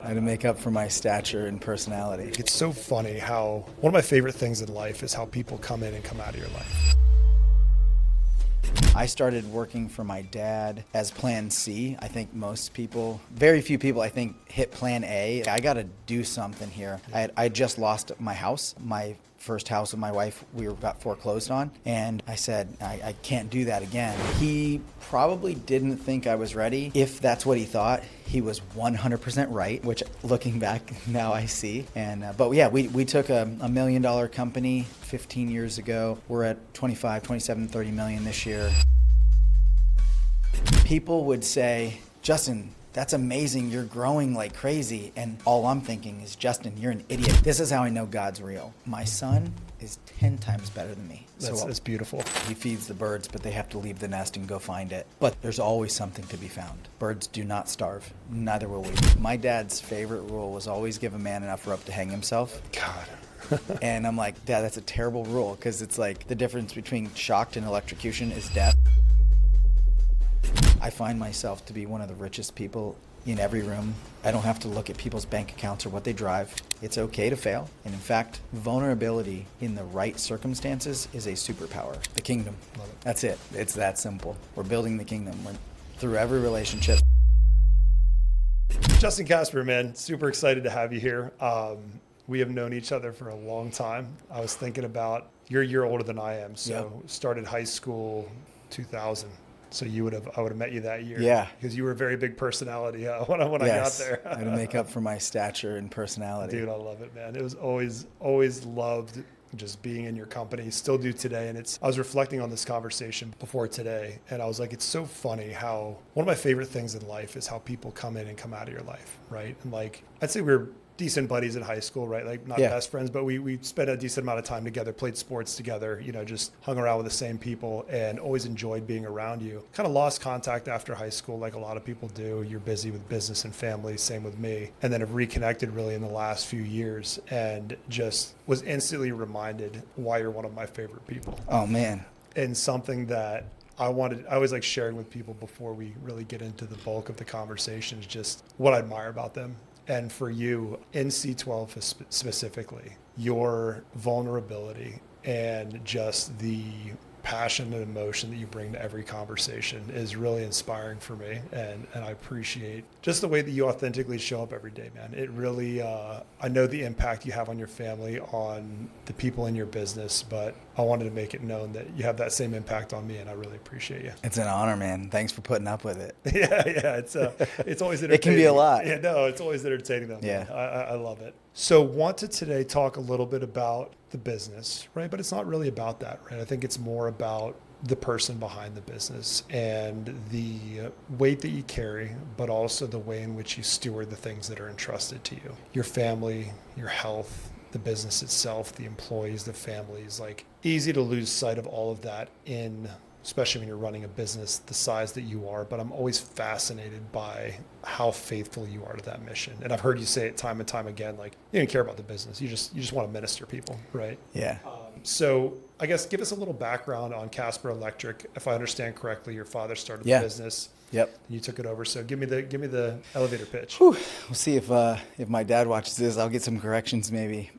I had to make up for my stature and personality. It's so funny how one of my favorite things in life is how people come in and come out of your life. I started working for my dad as plan C. I think most people, very few people, I think, hit plan A. I got to do something here. I just lost my house. My first house with my wife, got foreclosed on. And I said, I can't do that again. He probably didn't think I was ready. If that's what he thought, he was 100% right, which looking back now I see. But yeah, we took a $1 million company 15 years ago. We're at 25, 27, 30 million this year. People would say, Justin, that's amazing. You're growing like crazy. And all I'm thinking is, Justin, you're an idiot. This is how I know God's real. My son is 10 times better than me. That's beautiful. He feeds the birds, but they have to leave the nest and go find it. But there's always something to be found. Birds do not starve. Neither will we. My dad's favorite rule was always give a man enough rope to hang himself. God. And I'm like, Dad, that's a terrible rule, because it's like the difference between shock and electrocution is death. I find myself to be one of the richest people in every room. I don't have to look at people's bank accounts or what they drive. It's okay to fail. And in fact, vulnerability in the right circumstances is a superpower. The kingdom. Love it. That's it. It's that simple. We're building the kingdom. We're through every relationship. Justin Kasper, man, super excited to have you here. We have known each other for a long time. I was thinking about, you're a year older than I am, so Yep. Started high school 2000. So I would have met you that year. Yeah. Because you were a very big personality when I got there. I had to make up for my stature and personality. Dude, I love it, man. It was always loved just being in your company, still do today. And I was reflecting on this conversation before today, and I was like, it's so funny how one of my favorite things in life is how people come in and come out of your life, right? And like, I'd say we were decent buddies in high school, right? Like not best friends, but we spent a decent amount of time together, played sports together, just hung around with the same people and always enjoyed being around you. Kind of lost contact after high school, like a lot of people do. You're busy with business and family, same with me. And then have reconnected really in the last few years and just was instantly reminded why you're one of my favorite people. Oh, man. And something that I was like sharing with people before we really get into the bulk of the conversation is just what I admire about them. And for you, in C12 specifically, your vulnerability and just the passion and emotion that you bring to every conversation is really inspiring for me. And I appreciate just the way that you authentically show up every day, man. It really, I know the impact you have on your family, on the people in your business, but I wanted to make it known that you have that same impact on me, and I really appreciate you. It's an honor, man. Thanks for putting up with it. Yeah, it's always entertaining. It can be a lot. Yeah, no, it's always entertaining though. Yeah. I love it. So wanted today talk a little bit about the business, right? But it's not really about that, right? I think it's more about the person behind the business and the weight that you carry, but also the way in which you steward the things that are entrusted to you. Your family, your health, the business itself, the employees, the families. Like, easy to lose sight of all of that especially when you're running a business the size that you are. But I'm always fascinated by how faithful you are to that mission. And I've heard you say it time and time again, like, you don't care about the business. You just want to minister people, right? Yeah. So I guess give us a little background on Kasper Electric. If I understand correctly, your father started the business. Yep. And you took it over. So give me the elevator pitch. Whew. We'll see if my dad watches this. I'll get some corrections maybe.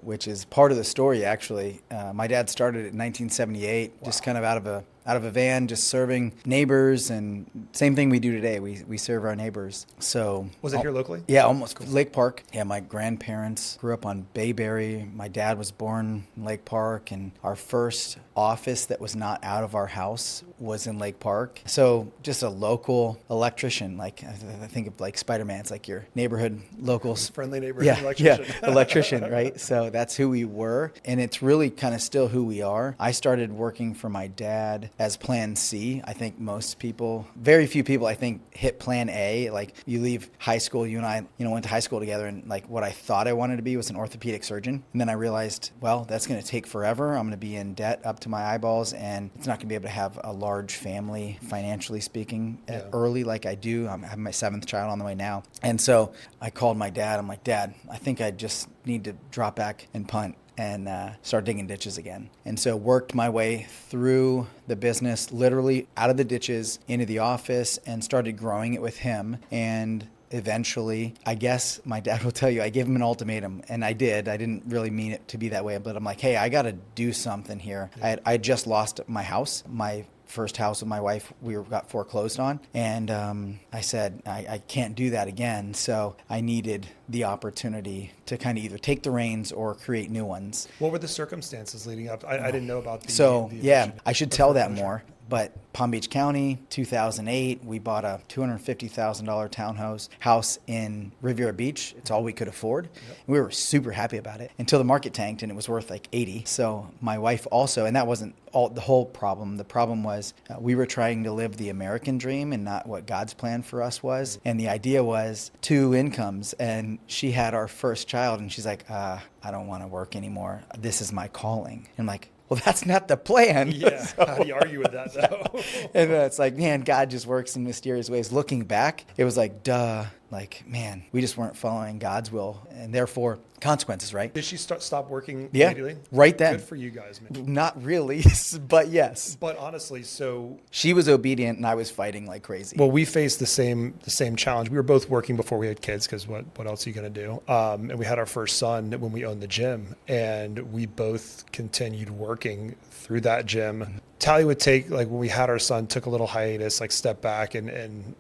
Which is part of the story, actually. My dad started it in 1978, just kind of out of a van, just serving neighbors, and same thing we do today. We serve our neighbors. So was it here locally? Yeah, almost. Cool. Lake Park. Yeah, my grandparents grew up on Bayberry. My dad was born in Lake Park, and our first office that was not out of our house was in Lake Park. So just a local electrician, like I think of like Spider-Man. It's like your neighborhood local friendly neighborhood electrician. Yeah, electrician, right? So that's who we were, and it's really kind of still who we are. I started working for my dad as plan C. I think most people, very few people, I think, hit plan A. Like, you leave high school, you and I, went to high school together, and like what I thought I wanted to be was an orthopedic surgeon. And then I realized, well, that's going to take forever. I'm going to be in debt up to my eyeballs, and it's not going to be able to have a large family, financially speaking, early like I do. I'm having my 7th child on the way now. And so I called my dad. I'm like, Dad, I think I just need to drop back and punt and start digging ditches again. And so worked my way through the business, literally out of the ditches into the office, and started growing it with him. And eventually, I guess my dad will tell you, I gave him an ultimatum, and I did. I didn't really mean it to be that way, but I'm like, hey, I got to do something here. I had just lost my house. My first house with my wife, got foreclosed on. And I said, I can't do that again. So I needed the opportunity to kind of either take the reins or create new ones. What were the circumstances leading up? I didn't know about the yeah, I should tell that more. But Palm Beach County, 2008, we bought a $250,000 townhouse in Riviera Beach. It's all we could afford. Yep. We were super happy about it until the market tanked and it was worth like 80. So my wife also, and that wasn't the whole problem. The problem was we were trying to live the American dream and not what God's plan for us was. And the idea was 2 incomes. And she had our first child and she's like, I don't want to work anymore. This is my calling. And I'm like, well, that's not the plan. Yeah. So, how do you argue with that, though? And it's like, man, God just works in mysterious ways. Looking back, it was like, duh. Like, man, we just weren't following God's will, and therefore consequences, right? Did she stop working immediately? Right then. Good for you guys, man. Not really, but yes. But honestly, so she was obedient, and I was fighting like crazy. Well, we faced the same challenge. We were both working before we had kids, because what else are you going to do? And we had our first son when we owned the gym, and we both continued working through that gym. Tally would take, like when we had our son, took a little hiatus, like step back and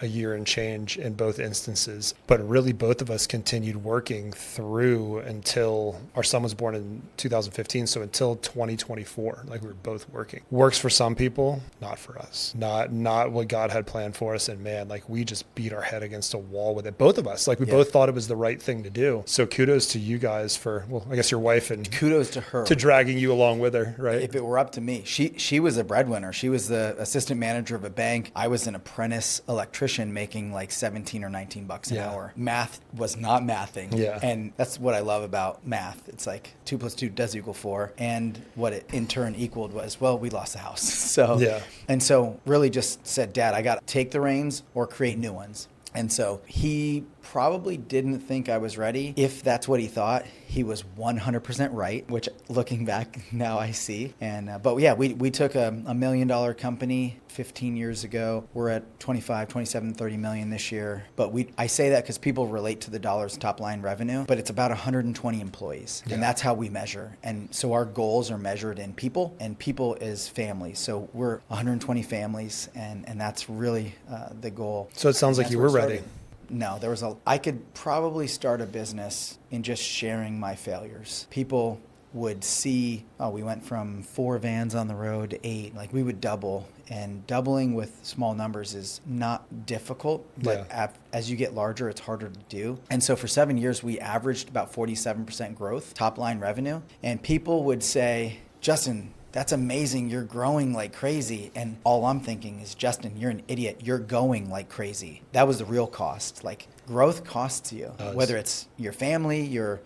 a year and change in both instances. But really both of us continued working through until our son was born in 2015. So until 2024, like we were both working. Works for some people, not for us. Not what God had planned for us. And man, like we just beat our head against a wall with it. Both of us, like we both thought it was the right thing to do. So kudos to you guys for, well, I guess your wife, and kudos to her. To dragging you along with her, right? If it were up to me, she was a breadwinner. She was the assistant manager of a bank. I was an apprentice electrician making like 17 or 19 bucks an hour. Math was not mathing. Yeah. And that's what I love about math. It's like 2 + 2 does equal 4. And what it in turn equaled was, well, we lost the house. So, and so really just said, Dad, I got to take the reins or create new ones. And so he probably didn't think I was ready. If that's what he thought, he was 100% right, which looking back now I see. And but yeah, we took a $1 million company 15 years ago. We're at 25, 27, 30 million this year. But I say that because people relate to the dollars top line revenue, but it's about 120 employees. And that's how we measure. And so our goals are measured in people, and people is families. So we're 120 families, and that's really the goal. So it sounds like you were ready. No, I could probably start a business in just sharing my failures. People would see, we went from 4 vans on the road to 8. Like we would double, and doubling with small numbers is not difficult, but as you get larger, it's harder to do. And so for 7 years, we averaged about 47% growth, top line revenue. And people would say, Justin, that's amazing. You're growing like crazy. And all I'm thinking is, Justin, you're an idiot. You're going like crazy. That was the real cost. Like growth costs you, whether it's your family, your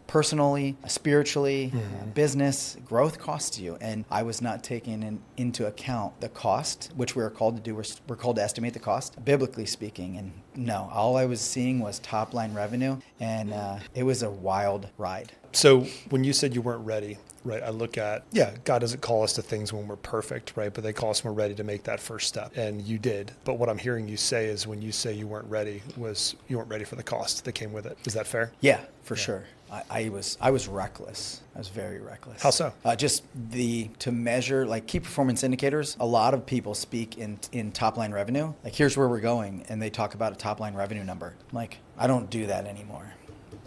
personally, spiritually, business, growth costs you. And I was not taking into account the cost, which we are called to do. We're called to estimate the cost, biblically speaking. And no, all I was seeing was top line revenue. And it was a wild ride. So when you said you weren't ready, right, I look at, God doesn't call us to things when we're perfect, right? But they call us when we're ready to make that first step. And you did. But what I'm hearing you say is, when you say you weren't ready, you weren't ready for the cost that came with it. Is that fair? Yeah, for sure. I was reckless. I was very reckless. How so? Just to measure, like key performance indicators. A lot of people speak in top line revenue. Like, here's where we're going. And they talk about a top line revenue number. I'm like, I don't do that anymore.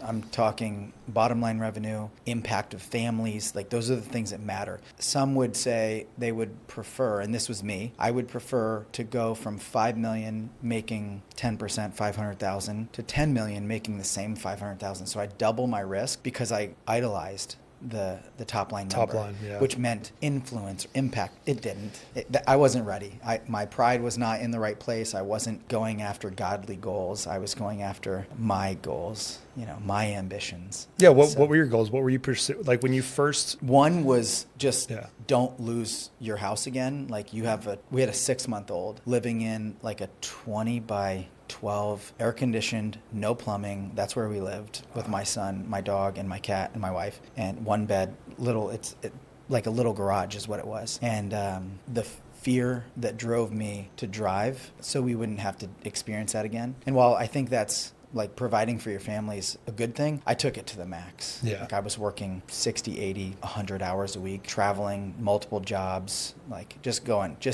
I'm talking bottom line revenue, impact of families. Like those are the things that matter. Some would say they would prefer, and this was me, I would prefer to go from 5 million making 10%, 500,000 to 10 million making the same 500,000. So I double my risk because I idolized the top line number, which meant influence, impact. It didn't. I wasn't ready. My pride was not in the right place. I wasn't going after godly goals. I was going after my goals, my ambitions. Yeah. What were your goals? What were you pursuing? Like when you first... One was just don't lose your house again. Like we had a 6-month-old living in like a 20 by 12, air conditioned, no plumbing. That's where we lived with my son, my dog, and my cat, and my wife, and one bed, like a little garage is what it was. And the fear that drove me to drive so we wouldn't have to experience that again. And while I think that's like providing for your family is a good thing, I took it to the max. Yeah. Like I was working 60, 80, 100 hours a week, traveling multiple jobs, like just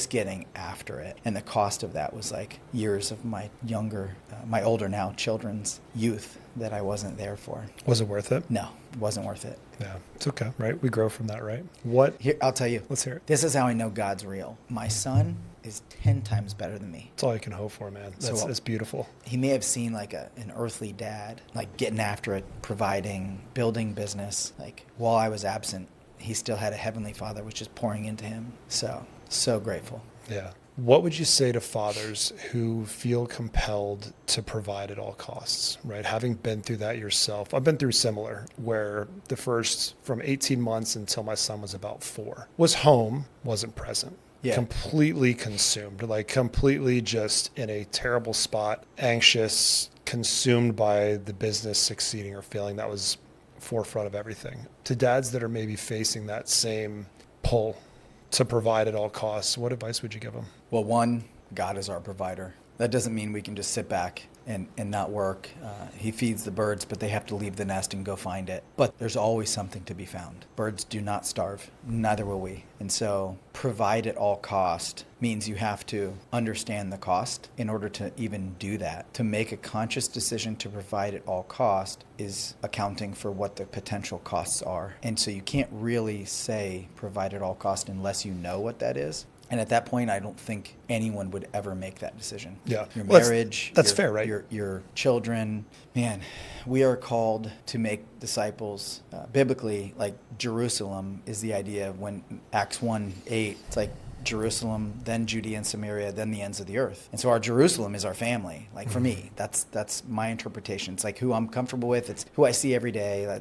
getting after it. And the cost of that was like years of my my older now children's youth that I wasn't there for. Was it worth it? No, it wasn't worth it. Yeah, it's okay, right? We grow from that, right? What? Here, I'll tell you. Let's hear it. This is how I know God's real. My son is 10 times better than me. That's all you can hope for, man. That's beautiful. He may have seen like an earthly dad, like getting after it, providing, building business. Like while I was absent, he still had a heavenly father, which is pouring into him. So grateful. Yeah. What would you say to fathers who feel compelled to provide at all costs, right? Having been through that yourself, I've been through similar, where the first from 18 months until my son was about 4, was home, wasn't present. Yeah. Completely consumed, like completely just in a terrible spot, anxious, consumed by the business succeeding or failing. That was forefront of everything. To dads that are maybe facing that same pull to provide at all costs, what advice would you give them? Well, one, God is our provider. That doesn't mean we can just sit back and not work. He feeds the birds, but they have to leave the nest and go find it. But there's always something to be found. Birds do not starve, neither will we. And so provide at all cost means you have to understand the cost in order to even do that. To make a conscious decision to provide at all cost is accounting for what the potential costs are. And so you can't really say provide at all cost unless you know what that is. And at that point, I don't think anyone would ever make that decision. Yeah. Your marriage. That's fair, right? Your children. Man, we are called to make disciples. Biblically, like Jerusalem is the idea of when Acts 1:8, it's like Jerusalem, then Judea and Samaria, then the ends of the earth. And so our Jerusalem is our family. Like for me, that's my interpretation. It's like who I'm comfortable with. It's who I see every day.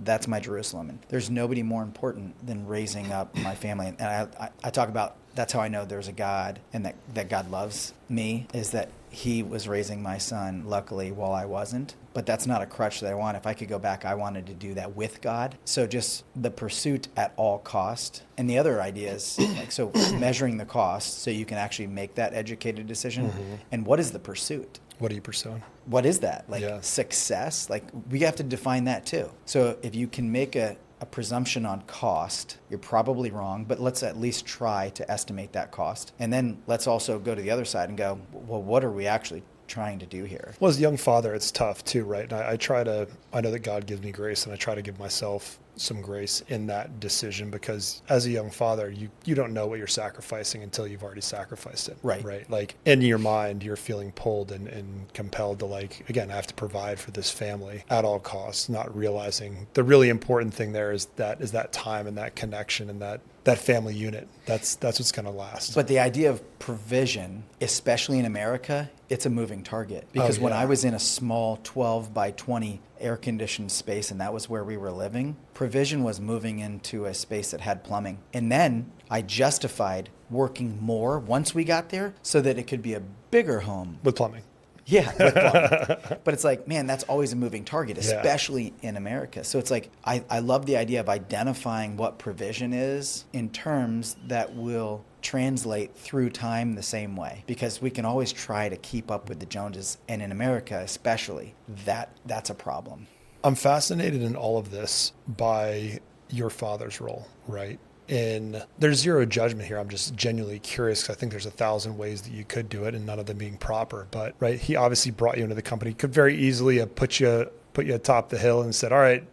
That's my Jerusalem. And there's nobody more important than raising up my family. And I talk about, that's how I know there's a God and that God loves me, is that he was raising my son, luckily, while I wasn't. But that's not a crutch that I want. If I could go back, I wanted to do that with God. So just the pursuit at all cost. And the other idea is, like, so measuring the cost so you can actually make that educated decision. Mm-hmm. And what is the pursuit? What are you pursuing? What is that? Like success? Like we have to define that too. So if you can make a presumption on cost, you're probably wrong, but let's at least try to estimate that cost. And then let's also go to the other side and go, well, what are we actually trying to do here? Well, as a young father, it's tough too, right? And I know that God gives me grace, and I try to give myself some grace in that decision, because as a young father, you don't know what you're sacrificing until you've already sacrificed it. Right. Like in your mind, you're feeling pulled and compelled to, like, again, I have to provide for this family at all costs, not realizing the really important thing there is that time and that connection and that family unit. That's what's going to last. But the idea of provision, especially in America, it's a moving target. Because when I was in a small 12 by 20 air-conditioned space, and that was where we were living, provision was moving into a space that had plumbing. And then I justified working more once we got there so that it could be a bigger home. With plumbing. Yeah, with plumbing. But it's like, man, that's always a moving target, especially in America. So it's like, I love the idea of identifying what provision is in terms that will translate through time the same way, because we can always try to keep up with the Joneses, and in America especially, that's a problem. I'm fascinated in all of this by your father's role, right? And there's zero judgment here. I'm just genuinely curious, because I think there's 1,000 ways that you could do it, and none of them being proper. But right, he obviously brought you into the company. Could very easily have put you atop the hill and said, all right,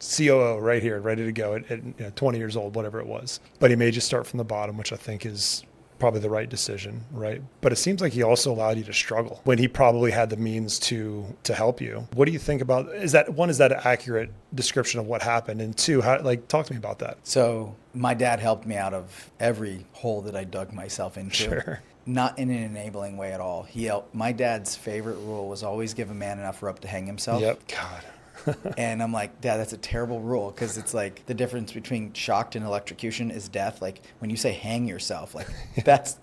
COO right here, ready to go at 20 years old, whatever it was. But he made you start from the bottom, which I think is probably the right decision, right? But it seems like he also allowed you to struggle when he probably had the means to help you. What do you think about, is that an accurate description of what happened? And two, talk to me about that. So my dad helped me out of every hole that I dug myself into. Sure. Not in an enabling way at all. My dad's favorite rule was always give a man enough rope to hang himself. Yep. God. And I'm like, Dad, that's a terrible rule, because it's like the difference between shock and electrocution is death. Like when you say hang yourself, like that's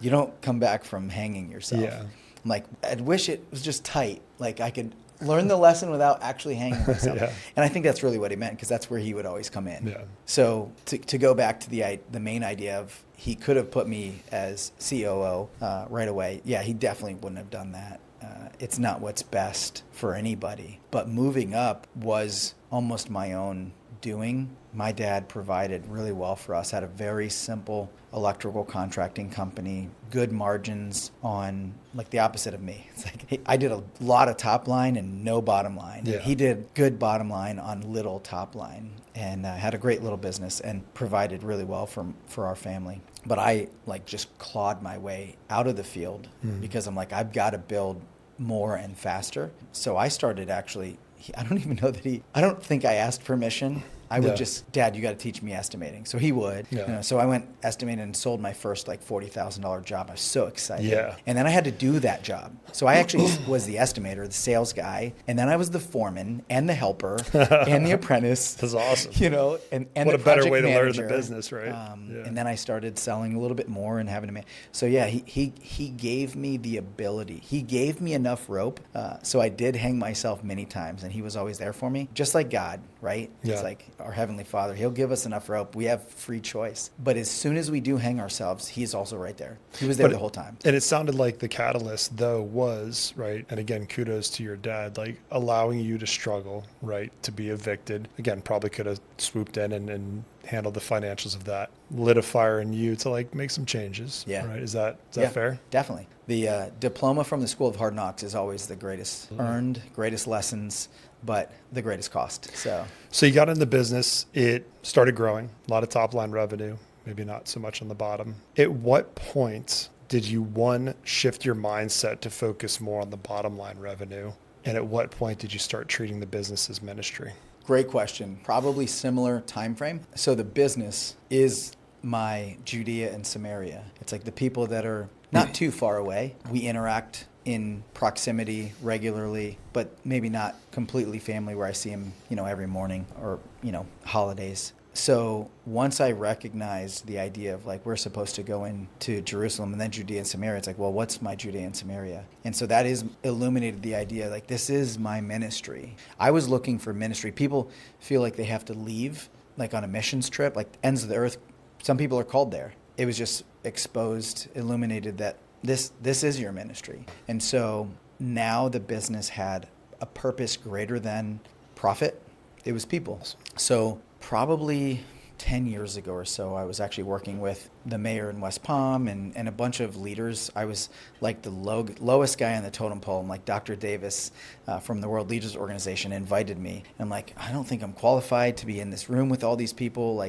you don't come back from hanging yourself. Yeah. I'm like, I'd wish it was just tight. Like I could learn the lesson without actually hanging myself. Yeah. And I think that's really what he meant, because that's where he would always come in. Yeah. So to go back to the main idea of he could have put me as COO right away. Yeah, he definitely wouldn't have done that. It's not what's best for anybody. But moving up was almost my own doing. My dad provided really well for us, had a very simple electrical contracting company, good margins on, like, the opposite of me. It's like I did a lot of top line and no bottom line. Yeah. He did good bottom line on little top line, and had a great little business and provided really well for our family. But I just clawed my way out of the field because I'm like, I've got to build more and faster. So I started actually, I don't even know that I don't think I asked permission. I would just, Dad, you got to teach me estimating. So he would. Yeah. So I went estimating and sold my first $40,000 job. I was so excited. Yeah. And then I had to do that job. So I actually was the estimator, the sales guy, and then I was the foreman and the helper and the apprentice. That's awesome. And what the a better project way to manager. learn the business, right? And then I started selling a little bit more and having to So yeah, he gave me the ability. He gave me enough rope. So I did hang myself many times, and he was always there for me, just like God, right? Yeah. It's like our Heavenly Father. He'll give us enough rope. We have free choice. But as soon as we do hang ourselves, he's also right there. He was there the whole time. And it sounded like the catalyst, though, was, right, and again, kudos to your dad, like allowing you to struggle, right, to be evicted. Again, probably could have swooped in and handled the financials of that, lit a fire in you to make some changes. Yeah. Right. Is that fair? Definitely. The diploma from the School of Hard Knocks is always the greatest earned, greatest lessons, but the greatest cost. So you got in the business, it started growing, a lot of top line revenue, maybe not so much on the bottom. At what point did you, one, shift your mindset to focus more on the bottom line revenue? And at what point did you start treating the business as ministry? Great question. Probably similar time frame. So the business is my Judea and Samaria. It's like the people that are not too far away. We interact in proximity regularly, but maybe not completely family where I see them, every morning or, holidays. So once I recognized the idea of we're supposed to go into Jerusalem and then Judea and Samaria, it's like, well, what's my Judea and Samaria? And so that is illuminated the idea, this is my ministry. I was looking for ministry. People feel like they have to leave, on a missions trip, ends of the earth. Some people are called there. It was just exposed, illuminated that this is your ministry. And so now the business had a purpose greater than profit. It was people. So probably 10 years ago or so, I was actually working with the mayor in West Palm and a bunch of leaders. I was the lowest guy on the totem pole. Dr. Davis from the World Leaders Organization invited me. And I don't think I'm qualified to be in this room with all these people,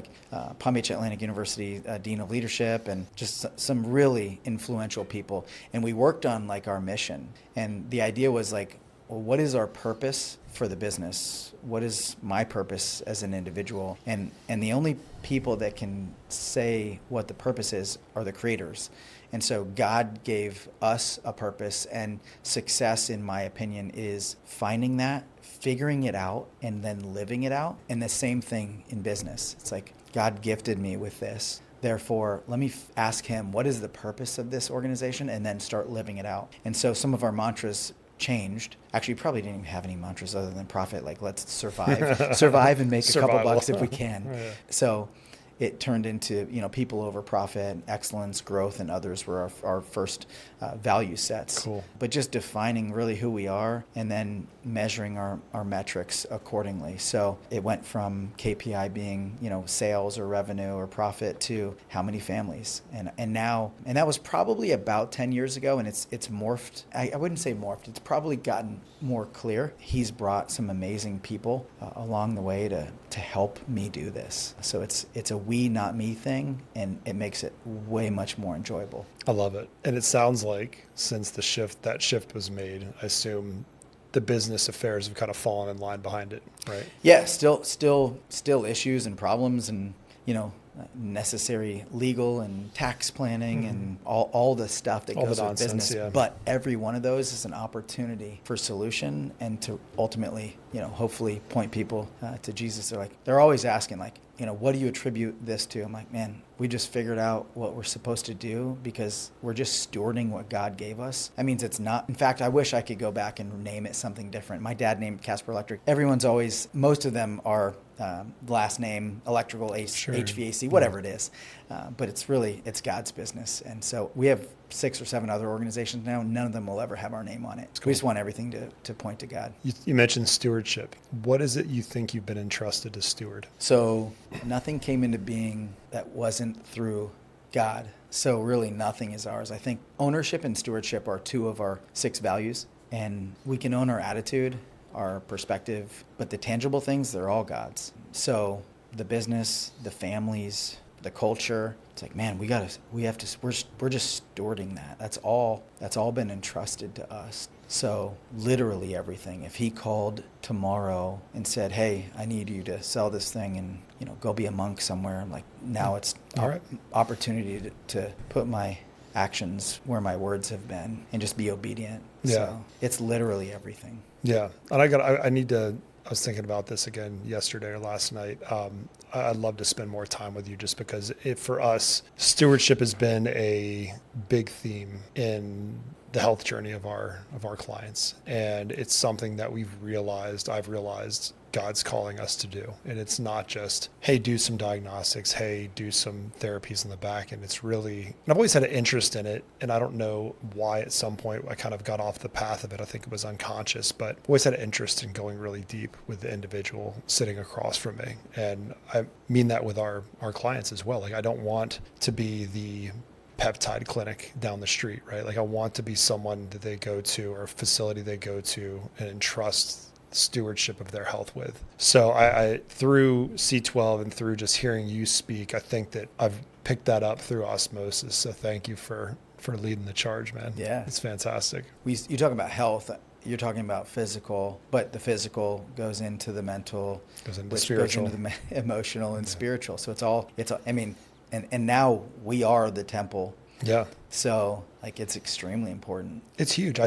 Palm Beach Atlantic University Dean of Leadership, and just some really influential people. And we worked on our mission. And the idea was well, what is our purpose for the business? What is my purpose as an individual? And the only people that can say what the purpose is are the creators. And so God gave us a purpose, and success, in my opinion, is finding that, figuring it out, and then living it out. And the same thing in business. It's God gifted me with this. Therefore, let me ask him, what is the purpose of this organization? And then start living it out. And so some of our mantras changed. Actually, probably didn't even have any mantras other than profit, let's survive and make a couple bucks if we can. Yeah. So it turned into, people over profit, excellence, growth, and others were our first value sets. Cool. But just defining really who we are and then measuring our metrics accordingly. So it went from KPI being, sales or revenue or profit to how many families. And now, and that was probably about 10 years ago, and it's morphed. I wouldn't say morphed. It's probably gotten more clear. He's brought some amazing people along the way to help me do this. So it's a we, not me thing, and it makes it way much more enjoyable. I love it. And it sounds like since that shift was made, I assume the business affairs have kind of fallen in line behind it, right? Yeah, still issues and problems and, necessary legal and tax planning and all the stuff that goes with business. Yeah. But every one of those is an opportunity for solution and to ultimately, hopefully point people to Jesus. They're always asking what do you attribute this to? I'm like, man, we just figured out what we're supposed to do because we're just stewarding what God gave us. That means it's not. In fact, I wish I could go back and name it something different. My dad named Kasper Electric. Most of them are last name, electrical, HVAC, whatever it is. But it's God's business. And so we have 6 or 7 other organizations now. None of them will ever have our name on it. Cool. We just want everything to point to God. You mentioned stewardship. What is it you think you've been entrusted to steward? So nothing came into being that wasn't through God. So really nothing is ours. I think ownership and stewardship are 2 of our 6 values. And we can own our attitude, our perspective, but the tangible things, they're all God's. So the business, the families, the culture, it's like, man, we're just stewarding that. That's all been entrusted to us. So literally everything. If he called tomorrow and said, hey, I need you to sell this thing and, go be a monk somewhere, I'm like, now it's opportunity to put my actions where my words have been and just be obedient. Yeah. So it's literally everything. Yeah. And I was thinking about this again yesterday or last night. I'd love to spend more time with you just because for us, stewardship has been a big theme in the health journey of our clients. And it's something that I've realized God's calling us to do. And it's not just, hey, do some diagnostics, hey, do some therapies in the back. And it's really, and I've always had an interest in it. And I don't know why at some point I kind of got off the path of it. I think it was unconscious, but I've always had an interest in going really deep with the individual sitting across from me. And I mean that with our clients as well. Like, I don't want to be the peptide clinic down the street, right? Like, I want to be someone that they go to or a facility they go to and entrust stewardship of their health with. So I through C12 and through just hearing you speak, I think that I've picked that up through osmosis. So thank you for leading the charge, man. Yeah. It's fantastic. You talk about health, you're talking about physical, but the physical goes into the mental, goes into which spiritual, goes into the emotional and spiritual. So and now we are the temple. Yeah. So it's extremely important. It's huge.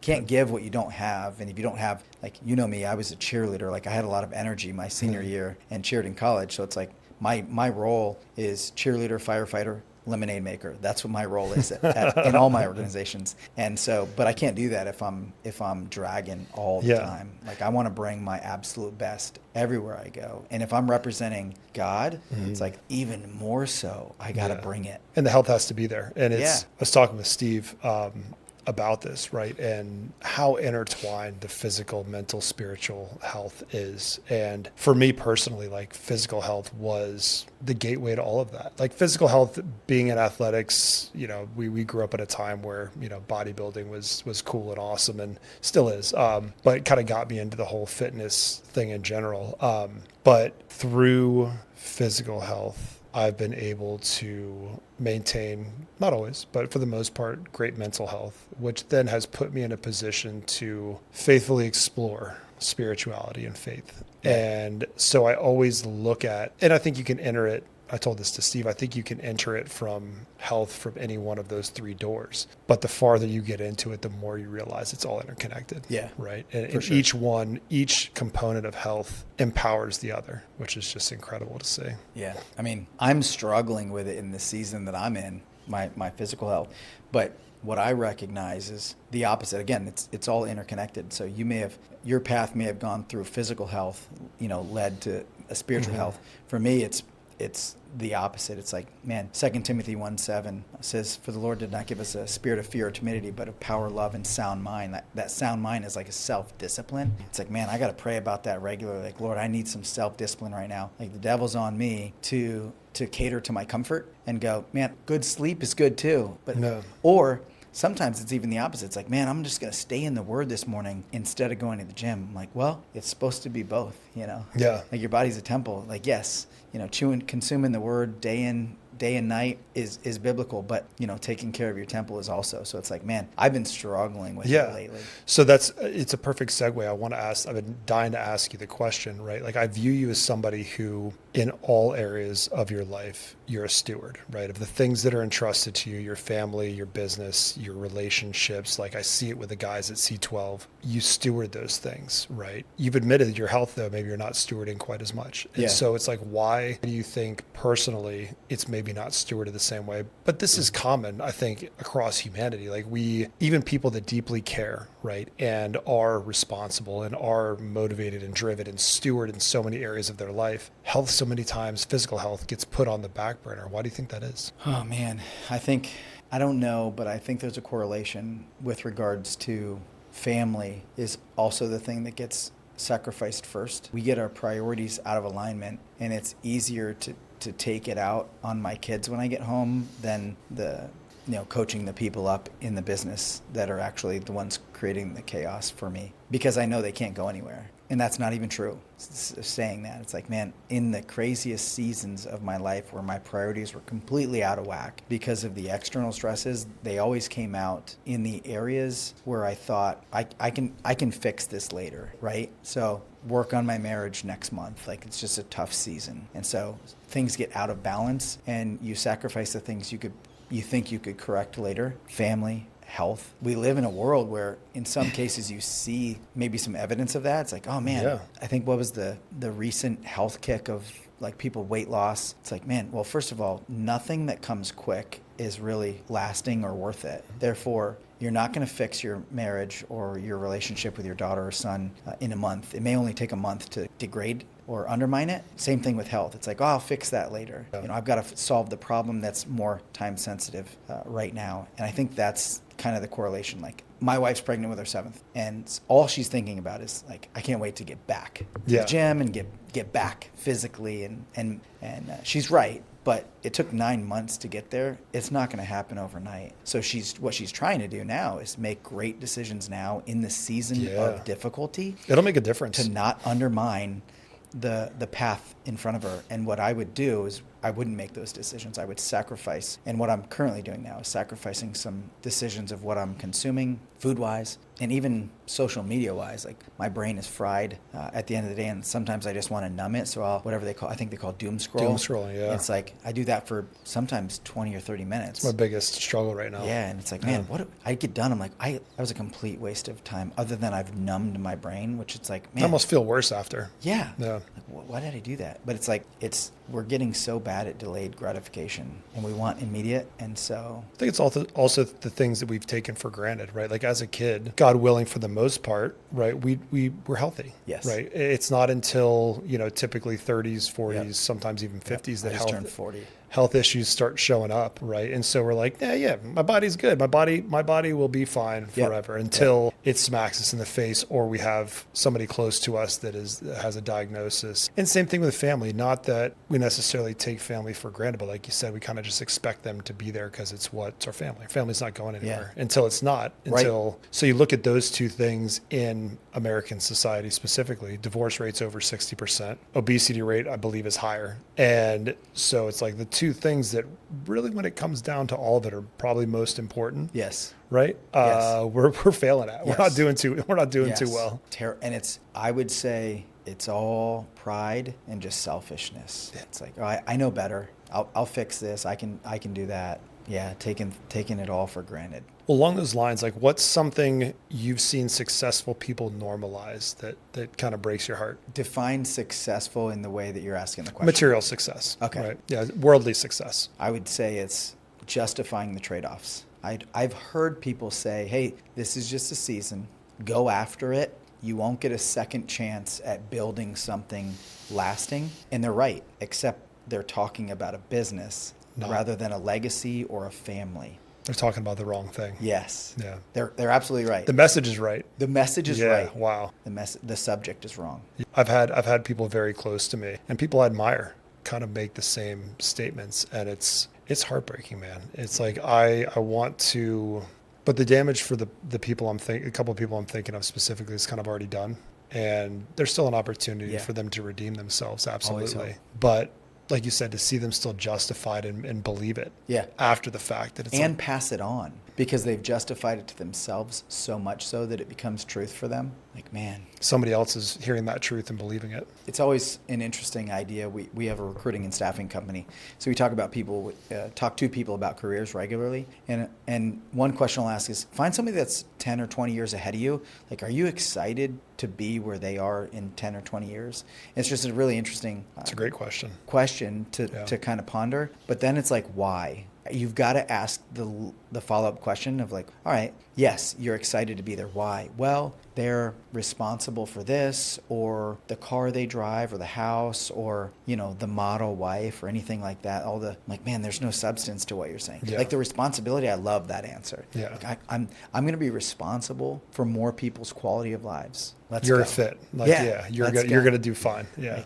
Can't give what you don't have. And if you don't have, me, I was a cheerleader. I had a lot of energy my senior year and cheered in college. So it's like my role is cheerleader, firefighter, lemonade maker. That's what my role is in all my organizations. And so, but I can't do that if I'm dragging all the time. I want to bring my absolute best everywhere I go. And if I'm representing God, it's even more so, I got to bring it. And the health has to be there. And I was talking with Steve about this, right? And how intertwined the physical, mental, spiritual health is. And for me personally, physical health was the gateway to all of that. Physical health, being in athletics, we grew up at a time where, bodybuilding was cool and awesome and still is. But it kind of got me into the whole fitness thing in general. But through physical health, I've been able to maintain, not always, but for the most part, great mental health, which then has put me in a position to faithfully explore spirituality and faith. And so I always look at, and I think you can enter it, I told this to Steve, I think you can enter it from health from any one of those 3 doors. But the farther you get into it, the more you realize it's all interconnected. Yeah. Right. And sure. Each component of health empowers the other, which is just incredible to see. Yeah. I mean, I'm struggling with it in the season that I'm in, my physical health. But what I recognize is the opposite. Again, it's all interconnected. So your path may have gone through physical health, led to a spiritual health. For me, it's the opposite. It's 2 Timothy 1:7 says, for the Lord did not give us a spirit of fear or timidity, but of power, love, and sound mind. That sound mind is a self-discipline. It's I got to pray about that regularly. Lord, I need some self-discipline right now. The devil's on me to cater to my comfort and go, man, good sleep is good too. But or sometimes it's even the opposite. It's man, I'm just going to stay in the Word this morning instead of going to the gym. I'm well, it's supposed to be both, Yeah. Your body's a temple. Yes, consuming the Word day in, day and night is biblical, but taking care of your temple is also. So it's like, man, I've been struggling with it lately. So it's a perfect segue. I've been dying to ask you the question, right? Like, I view you as somebody who, in all areas of your life, you're a steward, right? Of the things that are entrusted to you, your family, your business, your relationships. Like, I see it with the guys at C12. You steward those things, right? You've admitted your health, though, maybe you're not stewarding quite as much. And so it's like, why do you think personally it's maybe not stewarded the same way? But this is common, I think, across humanity. Like, even people that deeply care, right, and are responsible and are motivated and driven and steward in so many areas of their life, health so many times, physical health gets put on the back burner. Why do you think that is? Oh man, I don't know, but I think there's a correlation with regards to family is also the thing that gets sacrificed first. We get our priorities out of alignment, and it's easier to take it out on my kids when I get home than coaching the people up in the business that are actually the ones creating the chaos for me, because I know they can't go anywhere. And that's not even true, saying that. It's like, man, in the craziest seasons of my life where my priorities were completely out of whack because of the external stresses, they always came out in the areas where I thought I can fix this later, right? So work on my marriage next month. Like, it's just a tough season. And so things get out of balance, and you sacrifice the things you think you could correct later. Family, health. We live in a world where in some cases you see maybe some evidence of that. It's like, oh man, I think what was the recent health kick of like people weight loss? It's like, man, well, first of all, nothing that comes quick is really lasting or worth it. Therefore, you're not going to fix your marriage or your relationship with your daughter or son in a month. It may only take a month to degrade or undermine it. Same thing with health. It's like, oh, I'll fix that later. I've got to solve the problem that's more time sensitive right now. And I think that's kind of the correlation. Like, my wife's pregnant with her 7th, and all she's thinking about is like, I can't wait to get back to the gym and get back physically. And she's right. But it took 9 months to get there. It's not going to happen overnight. So what she's trying to do now is make great decisions now in the season of difficulty. It'll make a difference. To not undermine the path in front of her. And what I would do is I wouldn't make those decisions. I would sacrifice. And what I'm currently doing now is sacrificing some decisions of what I'm consuming food-wise and even social media-wise. Like, my brain is fried at the end of the day, and sometimes I just want to numb it. So I think they call doom scroll. Doom scrolling, yeah. It's like I do that for sometimes 20 or 30 minutes. It's my biggest struggle right now. Yeah, and it's like, man, I get done. I'm like, that was a complete waste of time. Other than I've numbed my brain, which it's like, man, I almost feel worse after. Yeah. Yeah. Like, why did I do that? But it's like we're getting so bad at delayed gratification, and we want immediate. And so I think it's also the things that we've taken for granted, right? Like, as a kid, God willing, for the most part, right, we were healthy. Yes. Right. It's not until typically 30s, 40s, sometimes even 50s that turned 40. Health issues start showing up, right? And so we're like, my body's good. My body will be fine forever until it smacks us in the face, or we have somebody close to us that has a diagnosis. And same thing with family. Not that we necessarily take family for granted, but like you said, we kind of just expect them to be there because it's our family. Family's not going anywhere until it's not. So you look at those two things in American society specifically. Divorce rate's over 60%. Obesity rate, I believe, is higher. And so it's like the two things that really, when it comes down to all of it, are probably most important. Yes. Right? We're failing at. We're not doing too well. And I would say it's all pride and just selfishness. Yeah. It's like, I know better. I'll fix this. I can do that. Yeah, taking it all for granted. Well, along those lines, like, what's something you've seen successful people normalize that kind of breaks your heart? Define successful in the way that you're asking the question. Material success. Okay. Right. Yeah, worldly success. I would say it's justifying the trade-offs. I've heard people say, hey, this is just a season. Go after it. You won't get a second chance at building something lasting. And they're right, except they're talking about a business rather than a legacy or a family. They're talking about the wrong thing. Yes. Yeah. They're absolutely right. The message is right. The message is right. Wow. The subject is wrong. I've had people very close to me, and people I admire, kind of make the same statements, and it's heartbreaking, man. It's like I want to, but the damage for the people a couple of people I'm thinking of specifically is kind of already done, and there's still an opportunity for them to redeem themselves. Absolutely. But like you said, to see them still justified and believe it Yeah. after the fact. That it's And pass it on because they've justified it to themselves so much so that it becomes truth for them. Like, man, somebody else is hearing that truth and believing it. it's always an interesting idea. We have a recruiting and staffing company. So we talk to people about careers regularly. And one question I'll ask is, find somebody that's 10 or 20 years ahead of you. Like, are you excited to be where they are in 10 or 20 years? It's just a really interesting It's a great question to kind of ponder. But then it's like, why? You've got to ask the follow-up question of like, all right, yes, you're excited to be there. Why? Well, they're responsible for this, or the car they drive, or the house, or, the model wife, or anything like that. Like, man, there's no substance to what you're saying. Yeah. Like the responsibility, I love that answer. Yeah. Like, I'm going to be responsible for more people's quality of lives. You're go. a fit. Like, you're let's going go. to do fine. Yeah.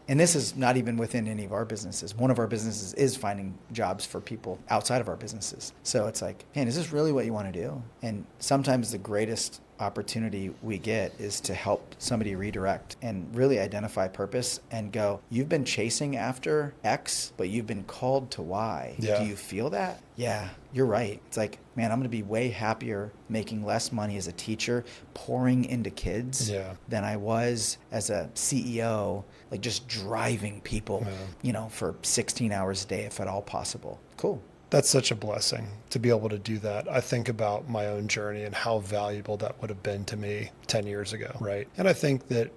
And this is not even within any of our businesses. One of our businesses is finding jobs for people outside of our businesses. So it's like, man, is this really what you want to do? And sometimes the greatest opportunity we get is to help somebody redirect and really identify purpose and go, you've been chasing after X, but you've been called to Y. Yeah. Do you feel that? Yeah, you're right. It's like, man, I'm going to be way happier making less money as a teacher, pouring into kids than I was as a CEO, like just driving people, for 16 hours a day, if at all possible. Cool. That's such a blessing to be able to do that. I think about my own journey and how valuable that would have been to me 10 years ago, right? And I think that,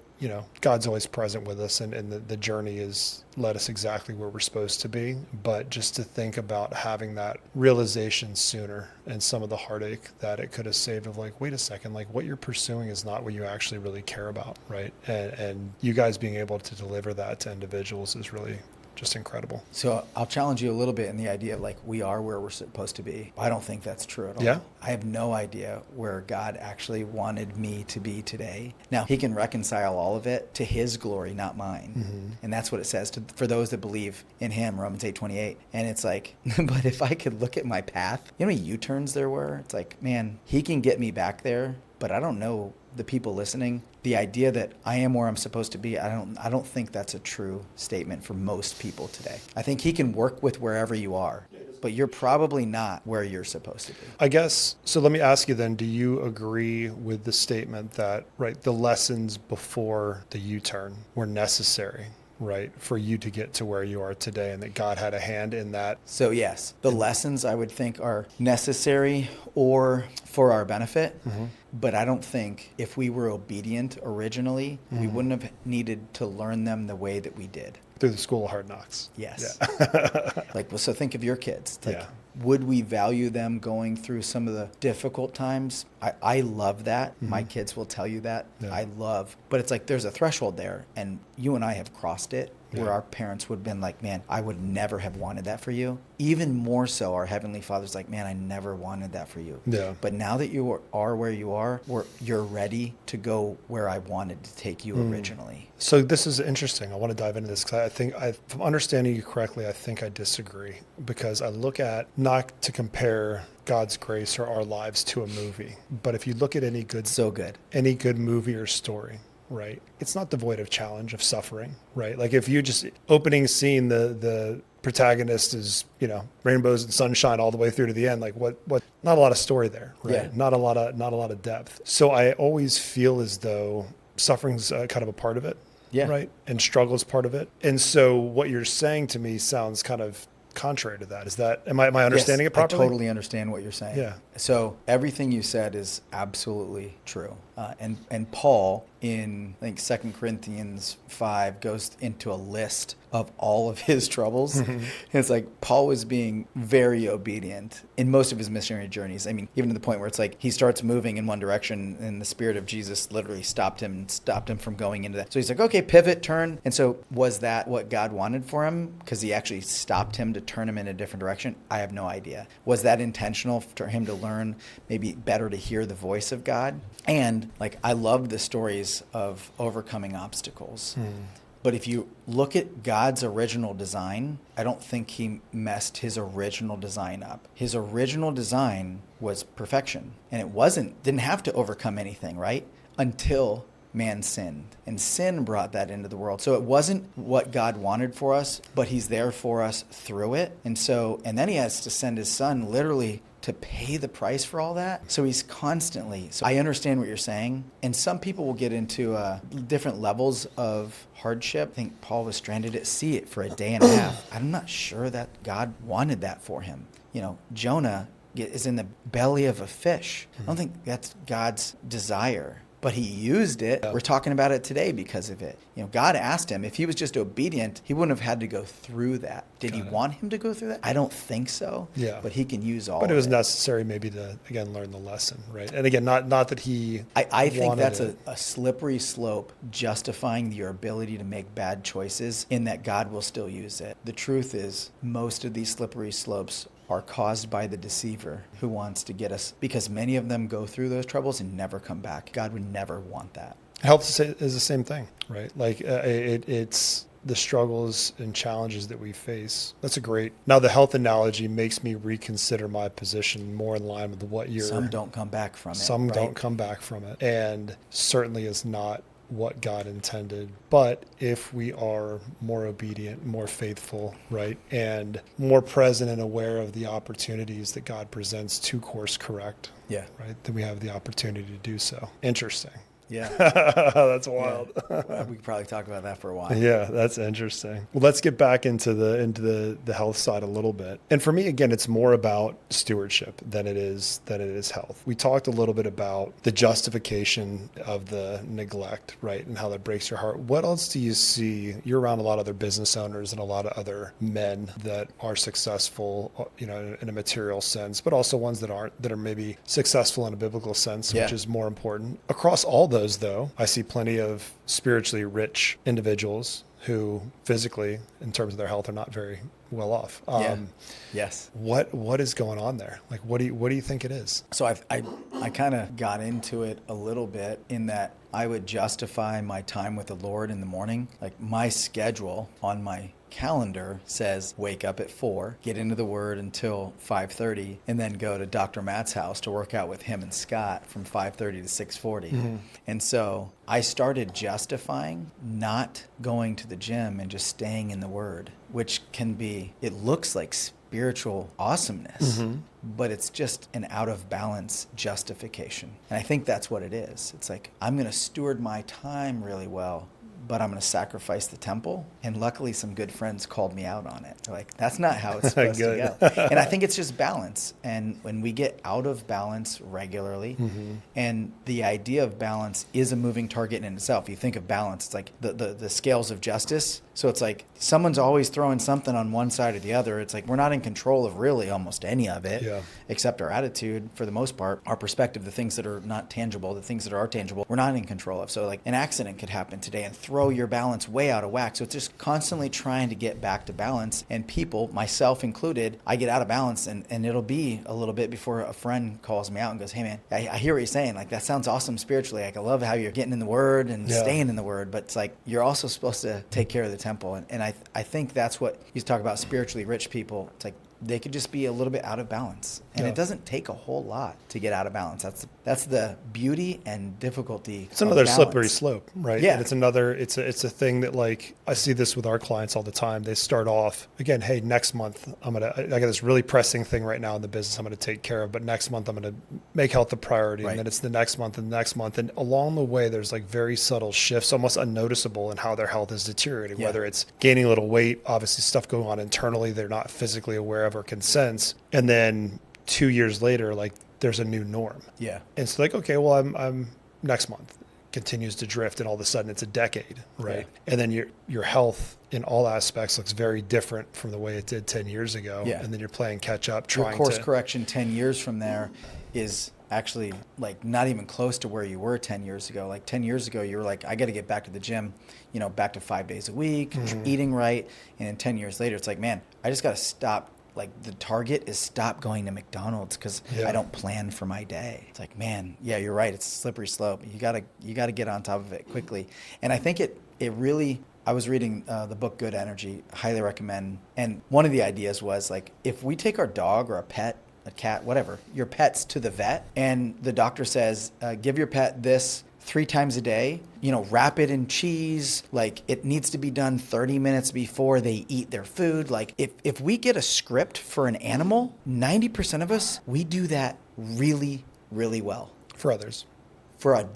God's always present with us, and the journey has led us exactly where we're supposed to be. But just to think about having that realization sooner and some of the heartache that it could have saved of like, wait a second, like what you're pursuing is not what you actually really care about, right? And you guys being able to deliver that to individuals is really just incredible. So I'll challenge you a little bit in the idea of like, we are where we're supposed to be. I don't think that's true at all. Yeah. I have no idea where God actually wanted me to be today. Now, he can reconcile all of it to his glory, not mine. Mm-hmm. And that's what it says for those that believe in him, Romans 8:28. And it's like, but if I could look at my path, you know how many U-turns there were? It's like, man, he can get me back there, but I don't know the people listening. The idea that I am where I'm supposed to be, I don't think that's a true statement for most people today. I think he can work with wherever you are, but you're probably not where you're supposed to be. I guess, so let me ask you then, do you agree with the statement that, right, the lessons before the U-turn were necessary, right, for you to get to where you are today, and that God had a hand in that? So yes, the lessons I would think are necessary or for our benefit. Mm-hmm. But I don't think if we were obedient originally, we wouldn't have needed to learn them the way that we did. Through the school of hard knocks. Yes. Yeah. So think of your kids. Would we value them going through some of the difficult times? I love that. Mm-hmm. My kids will tell you that. Yeah. But it's like there's a threshold there, and you and I have crossed it. Where our parents would have been like, man, I would never have wanted that for you. Even more so, our Heavenly Father's like, man, I never wanted that for you. Yeah. But now that you are where you are, you're ready to go where I wanted to take you originally. So this is interesting. I want to dive into this because I think, if I'm understanding you correctly, I think I disagree. Because I look at, not to compare God's grace or our lives to a movie, but if you look at any good movie or story, right, it's not devoid of challenge, of suffering, right? Like if you just opening scene, the protagonist is, rainbows and sunshine all the way through to the end. Like what, not a lot of story there, right? Yeah. Not a lot of depth. So I always feel as though suffering's kind of a part of it. Yeah. Right. And struggle is part of it. And so what you're saying to me sounds kind of contrary to that. Am I understanding it properly? I totally understand what you're saying. Yeah. So everything you said is absolutely true. And Paul in, I think, 2 Corinthians 5 goes into a list of all of his troubles. Mm-hmm. And it's like Paul was being very obedient in most of his missionary journeys. I mean, even to the point where it's like he starts moving in one direction and the Spirit of Jesus literally stopped him from going into that. So he's like, okay, pivot, turn. And so was that what God wanted for him? Because he actually stopped him to turn him in a different direction? I have no idea. Was that intentional for him to learn maybe better to hear the voice of God? And I love the stories of overcoming obstacles. But if you look at God's original design, I don't think he messed his original design up. His original design was perfection. And didn't have to overcome anything, right? Until man sinned. And sin brought that into the world. So it wasn't what God wanted for us, but he's there for us through it. And then he has to send his son literally to pay the price for all that. So he's constantly, so I understand what you're saying. And some people will get into different levels of hardship. I think Paul was stranded at sea for a day and a half. I'm not sure that God wanted that for him. Jonah is in the belly of a fish. I don't think that's God's desire. But he used it. We're talking about it today because of it. God asked him, if he was just obedient, he wouldn't have had to go through that. Did he want him to go through that? I don't think so. Yeah. But he can use all of it. But it was necessary maybe to, again, learn the lesson, right? And again, not that he I think that's a slippery slope justifying your ability to make bad choices in that God will still use it. The truth is, most of these slippery slopes are caused by the deceiver who wants to get us, because many of them go through those troubles and never come back. God would never want that. Health is the same thing, right? Like it's the struggles and challenges that we face. That's now the health analogy makes me reconsider my position more in line with what you're. Some don't come back from it. Some don't come back from it. And certainly is not what God intended. But if we are more obedient, more faithful, right, and more present and aware of the opportunities that God presents to course correct, yeah, right, then we have the opportunity to do so. Interesting. Yeah. That's wild. Yeah. We could probably talk about that for a while. Yeah, that's interesting. Well, let's get back into the health side a little bit. And for me, again, it's more about stewardship than it is health. We talked a little bit about the justification of the neglect, right, and how that breaks your heart. What else do you see? You're around a lot of other business owners and a lot of other men that are successful, in a material sense, but also ones that aren't, that are maybe successful in a biblical sense, which is more important. Across all those, though, I see plenty of spiritually rich individuals who physically, in terms of their health, are not very well off. Yes. What is going on there? Like, what do you think it is? So I kind of got into it a little bit in that I would justify my time with the Lord in the morning. Like, my schedule on my calendar says wake up at 4, get into the Word until 5:30, and then go to Dr. Matt's house to work out with him and Scott from 5:30 to 6:40. Mm-hmm. And so I started justifying not going to the gym and just staying in the Word, which it looks like spiritual awesomeness, mm-hmm. but it's just an out of balance justification. And I think that's what it is. It's like, I'm going to steward my time really well, but I'm going to sacrifice the temple. And luckily, some good friends called me out on it. They're like, that's not how it's supposed to go. And I think it's just balance. And when we get out of balance regularly, mm-hmm. and the idea of balance is a moving target in itself. You think of balance, it's like the scales of justice. So it's like someone's always throwing something on one side or the other. It's like we're not in control of really almost any of it, except our attitude for the most part, our perspective, the things that are not tangible, the things that are tangible, we're not in control of. So like an accident could happen today and throw your balance way out of whack. So it's just constantly trying to get back to balance. And people, myself included, I get out of balance and it'll be a little bit before a friend calls me out and goes, hey man, I hear what you're saying. Like that sounds awesome spiritually. Like I love how you're getting in the Word and staying in the Word, but it's like you're also supposed to take care of the temple. And I think that's what you talk about spiritually rich people. It's like they could just be a little bit out of balance. And it doesn't take a whole lot to get out of balance. That's the beauty and diffienty. It's another slippery slope, right? Yeah. And it's a thing that, like, I see this with our clients all the time. They start off, again, hey, next month I got this really pressing thing right now in the business I'm going to take care of, but next month I'm going to make health a priority. Right. And then it's the next month and the next month. And along the way, there's like very subtle shifts, almost unnoticeable in how their health is deteriorating, whether it's gaining a little weight, obviously stuff going on internally they're not physically aware of or can sense. And then 2 years later, like there's a new norm. Yeah. And it's like, okay, well, I'm next month continues to drift and all of a sudden it's a decade, right? Yeah. And then your health in all aspects looks very different from the way it did 10 years ago. Yeah. And then you're playing catch up, your course correction 10 years from there is actually like not even close to where you were 10 years ago. Like 10 years ago, you were like, I got to get back to the gym, back to 5 days a week, mm-hmm. eating right. And then 10 years later, it's like, man, I just got to stop. Like the target is stop going to McDonald's because I don't plan for my day. It's like, man, yeah, you're right. It's a slippery slope. You gotta get on top of it quickly. And I think it really, I was reading the book Good Energy, highly recommend. And one of the ideas was like, if we take our dog or a pet, a cat, whatever, your pets to the vet, and the doctor says, give your pet this 3 times a day, wrap it in cheese. Like, it needs to be done 30 minutes before they eat their food. Like, if we get a script for an animal, 90% of us, we do that really, really well. For others. For an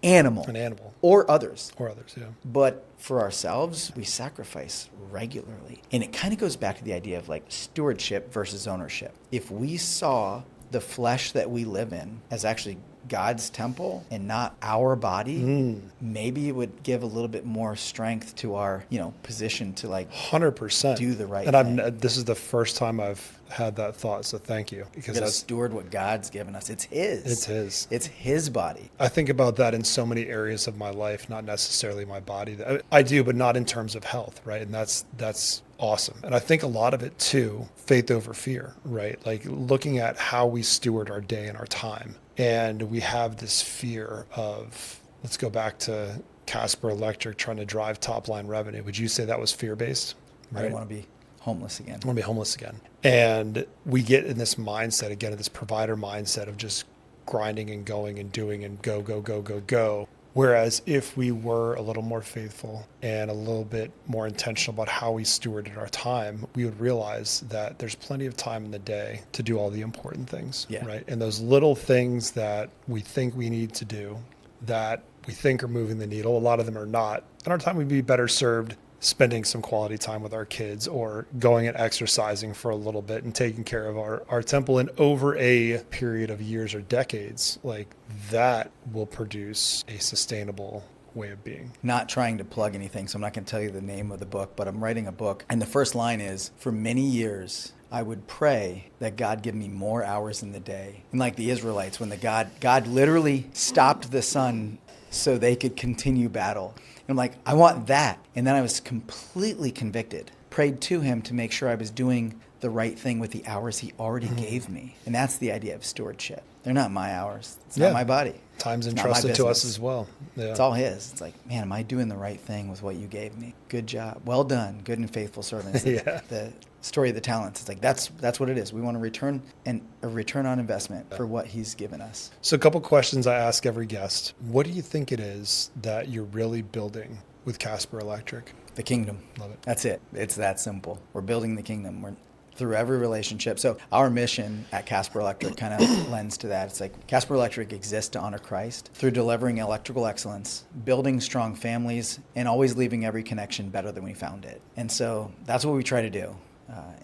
animal. An animal. Or others. Or others, yeah. But for ourselves, we sacrifice regularly. And it kind of goes back to the idea of like stewardship versus ownership. If we saw the flesh that we live in as actually God's temple and not our body, maybe it would give a little bit more strength to our, position to like 100% do the right and thing. This is the first time I've had that thought, so thank you. Because we got to steward what God's given us. It's His. It's His. It's His body. I think about that in so many areas of my life, not necessarily my body. I do, but not in terms of health, right? And that's awesome. And I think a lot of it too, faith over fear, right? Like looking at how we steward our day and our time. And we have this fear of, let's go back to Kasper Electric trying to drive top line revenue. Would you say that was fear-based? Right? I don't want to be homeless again. I want to be homeless again. And we get in this mindset, again, this provider mindset of just grinding and going and doing and go, go, go, go, go. Whereas if we were a little more faithful and a little bit more intentional about how we stewarded our time, we would realize that there's plenty of time in the day to do all the important things, right? And those little things that we think we need to do, that we think are moving the needle, a lot of them are not. And our time would be better served spending some quality time with our kids or going and exercising for a little bit and taking care of our temple. And over a period of years or decades, like that will produce a sustainable way of being. Not trying to plug anything, so I'm not going to tell you the name of the book, but I'm writing a book. And the first line is, for many years, I would pray that God give me more hours in the day. And like the Israelites, when God literally stopped the sun so they could continue battle. And I'm like, I want that. And then I was completely convicted. Prayed to Him to make sure I was doing the right thing with the hours He already gave me. And that's the idea of stewardship. They're not my hours. It's not my body. Time's entrusted to us as well. Yeah. It's all His. It's like, man, am I doing the right thing with what you gave me? Good job. Well done. Good and faithful servant. The story of the talents. It's like, that's what it is. We want a return on investment for what He's given us. So a couple questions I ask every guest. What do you think it is that you're really building with Kasper Electric? The kingdom. Love it. That's it. It's that simple. We're building the kingdom. We're through every relationship. So our mission at Kasper Electric kind of lends to that. It's like Kasper Electric exists to honor Christ through delivering electrical excellence, building strong families, and always leaving every connection better than we found it. And so that's what we try to do.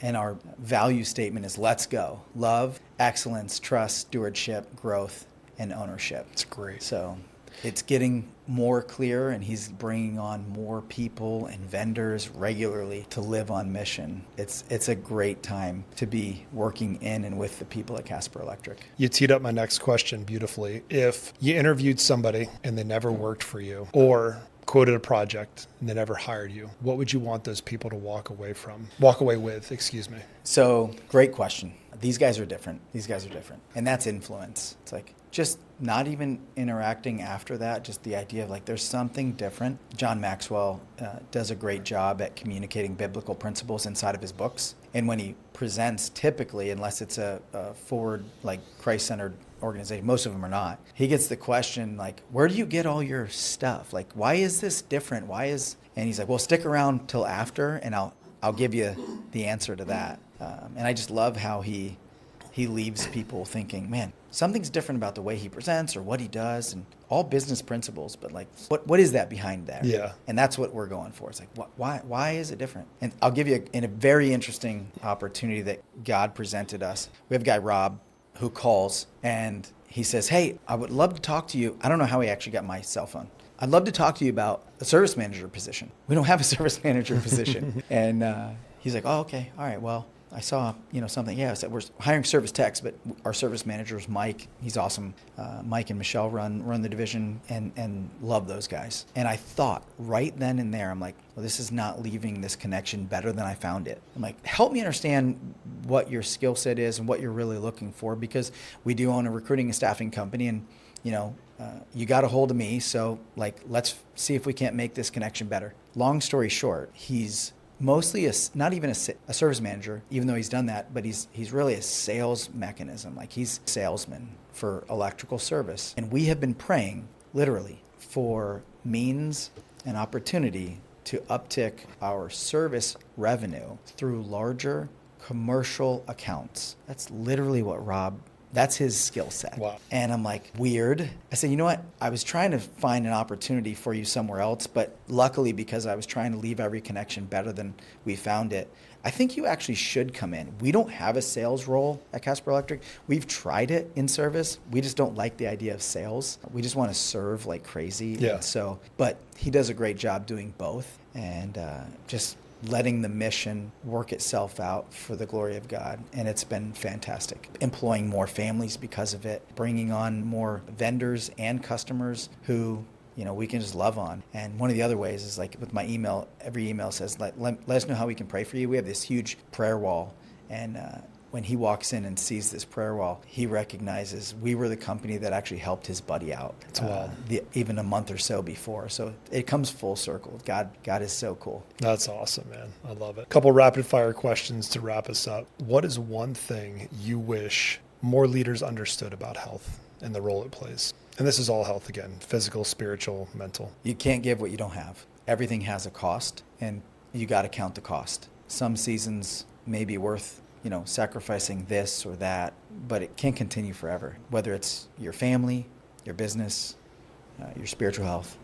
And our value statement is let's go. Love, excellence, trust, stewardship, growth, and ownership. It's great. So it's getting more clear, and He's bringing on more people and vendors regularly to live on mission. It's a great time to be working in and with the people at Kasper Electric. You teed up my next question beautifully. If you interviewed somebody and they never worked for you, or quoted a project and they never hired you, what would you want those people to walk away with, excuse me? So, great question. These guys are different. And that's influence. It's like just not even interacting after that, just the idea of like there's something different. John Maxwell does a great job at communicating biblical principles inside of his books. And when he presents, typically, unless it's a forward, like Christ-centered organization, most of them are not, he gets the question like, where do you get all your stuff? Like, why is this different? And he's like, well, stick around till after and I'll give you the answer to that. And I just love how he leaves people thinking, man, something's different about the way he presents or what he does, and all business principles, but like, what is that behind there? Yeah. And that's what we're going for. It's like, why is it different? And I'll give you a very interesting opportunity that God presented us. We have a guy, Rob, who calls and he says, hey, I would love to talk to you. I don't know how he actually got my cell phone. I'd love to talk to you about a service manager position. We don't have a service manager position. And he's like, oh, okay. All right. Well, I saw, something. Yeah, I said, we're hiring service techs, but our service manager is Mike. He's awesome. Mike and Michelle run the division and love those guys. And I thought right then and there, I'm like, well, this is not leaving this connection better than I found it. I'm like, help me understand what your skill set is and what you're really looking for, because we do own a recruiting and staffing company, and you got a hold of me. So like, let's see if we can't make this connection better. Long story short, he's mostly not even a service manager, even though he's done that, but he's really a sales mechanism. Like he's a salesman for electrical service. And we have been praying literally for means and opportunity to uptick our service revenue through larger commercial accounts. That's literally what that's his skill set. Wow. And I'm like, weird. I said, you know what? I was trying to find an opportunity for you somewhere else, but luckily, because I was trying to leave every connection better than we found it, I think you actually should come in. We don't have a sales role at Kasper Electric. We've tried it in service. We just don't like the idea of sales. We just want to serve like crazy. Yeah. And so, but he does a great job doing both, and just letting the mission work itself out for the glory of God. And it's been fantastic. Employing more families because of it, bringing on more vendors and customers who, you know, we can just love on. And one of the other ways is like with my email, every email says, let us know how we can pray for you. We have this huge prayer wall. And when he walks in and sees this prayer wall, he recognizes we were the company that actually helped his buddy out. That's wild. Even a month or so before. So it comes full circle. God is so cool. That's awesome, man. I love it. Couple rapid fire questions to wrap us up. What is one thing you wish more leaders understood about health and the role it plays? And this is all health again, physical, spiritual, mental. You can't give what you don't have. Everything has a cost, and you got to count the cost. Some seasons may be worth, you know, sacrificing this or that, but it can't continue forever. Whether it's your family, your business, your spiritual health,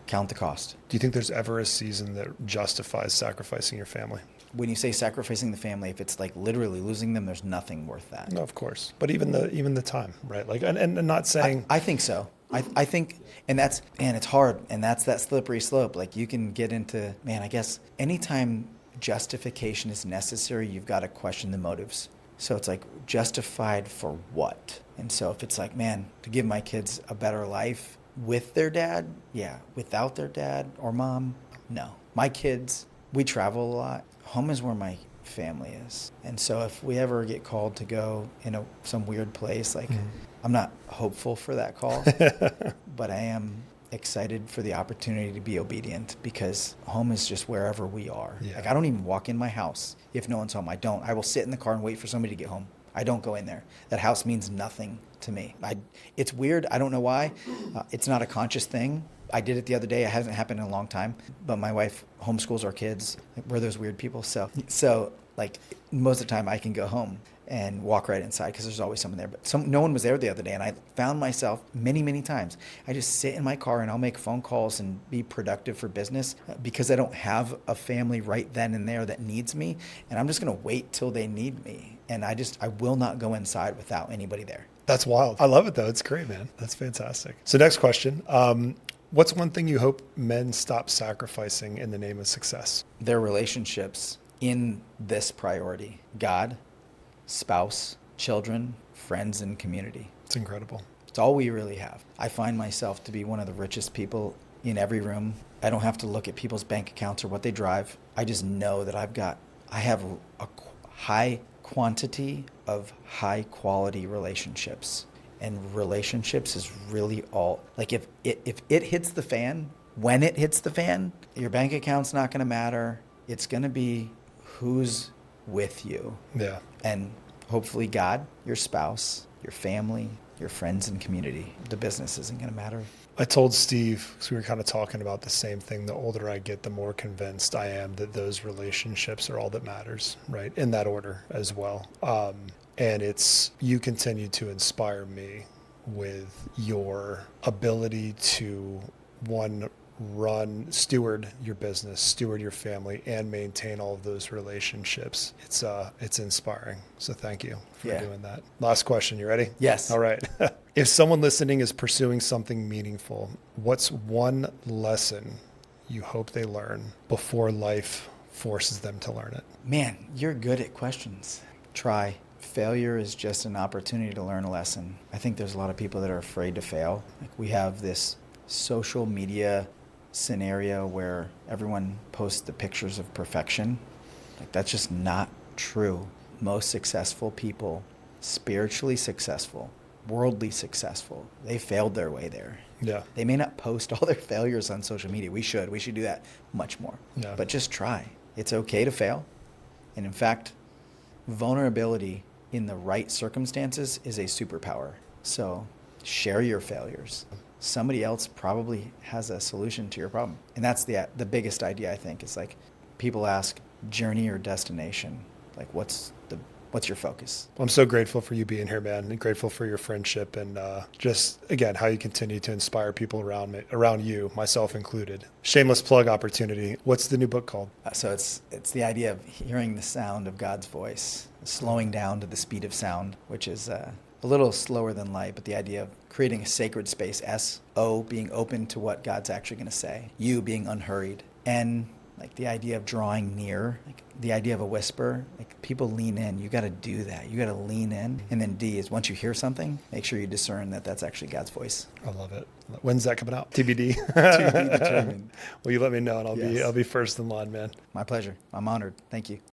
count the cost. Do you think there's ever a season that justifies sacrificing your family? When you say sacrificing the family, if it's like literally losing them, there's nothing worth that. No, of course. But even the time, right? Like, and not saying. I think so. I think, and it's hard, and that's that slippery slope. Like you can get into, I guess anytime justification is necessary, you've got to question the motives. So it's like justified for what? And so if it's like, to give my kids a better life with their dad, yeah. Without their dad or mom, no. My kids, we travel a lot. Home is where my family is. And so if we ever get called to go in some weird place, like I'm not hopeful for that call, but I am excited for the opportunity to be obedient, because home is just wherever we are. Yeah. Like I don't even walk in my house if no one's home. I will sit in the car and wait for somebody to get home. I don't go in there. That house means nothing to me. It's weird. I don't know why. It's not a conscious thing. I did it the other day. It hasn't happened in a long time, but my wife homeschools our kids. We're those weird people. So like most of the time I can go home and walk right inside because there's always someone there. But no one was there the other day, and I found myself many, many times. I just sit in my car and I'll make phone calls and be productive for business because I don't have a family right then and there that needs me, and I'm just going to wait till they need me. And I will not go inside without anybody there. That's wild. I love it though. It's great, man. That's fantastic. So next question. What's one thing you hope men stop sacrificing in the name of success? Their relationships in this priority: God, spouse, children, friends, and community. It's incredible. It's all we really have. I find myself to be one of the richest people in every room. I don't have to look at people's bank accounts or what they drive. I just know that I have a high quantity of high quality relationships. And relationships is really all, like if it hits the fan, when it hits the fan, your bank account's not going to matter. It's going to be who's with you. Yeah. And hopefully God, your spouse, your family, your friends and community. The business isn't going to matter. I told Steve, because we were kind of talking about the same thing, the older I get, the more convinced I am that those relationships are all that matters, right? In that order as well. And you continue to inspire me with your ability to, steward your business, steward your family, and maintain all of those relationships. It's inspiring. So thank you for doing that. Last question. You ready? Yes. All right. If someone listening is pursuing something meaningful, what's one lesson you hope they learn before life forces them to learn it? Man, you're good at questions. Try. Failure is just an opportunity to learn a lesson. I think there's a lot of people that are afraid to fail. Like we have this social media scenario where everyone posts the pictures of perfection. Like that's just not true. Most successful people, spiritually successful, worldly successful, they failed their way there. Yeah. They may not post all their failures on social media. We should do that much more. Yeah. But just try. It's okay to fail. And in fact, vulnerability in the right circumstances is a superpower. So share your failures. somebody else probably has a solution to your problem. And that's the biggest idea, I think, is like people ask journey or destination. Like what's your focus? I'm so grateful for you being here, man, and grateful for your friendship and just, again, how you continue to inspire people around you, myself included. Shameless plug opportunity. What's the new book called? So it's the idea of hearing the sound of God's voice, slowing down to the speed of sound, which is a little slower than light, but the idea of creating a sacred space, S-O, being open to what God's actually going to say, U, being unhurried, N, like the idea of drawing near, like the idea of a whisper, like people lean in. You got to do that. You got to lean in. And then D is once you hear something, make sure you discern that that's actually God's voice. I love it. When's that coming out? TBD. To be determined. Well, you let me know, and Yes. I'll be first in line, man. My pleasure. I'm honored. Thank you.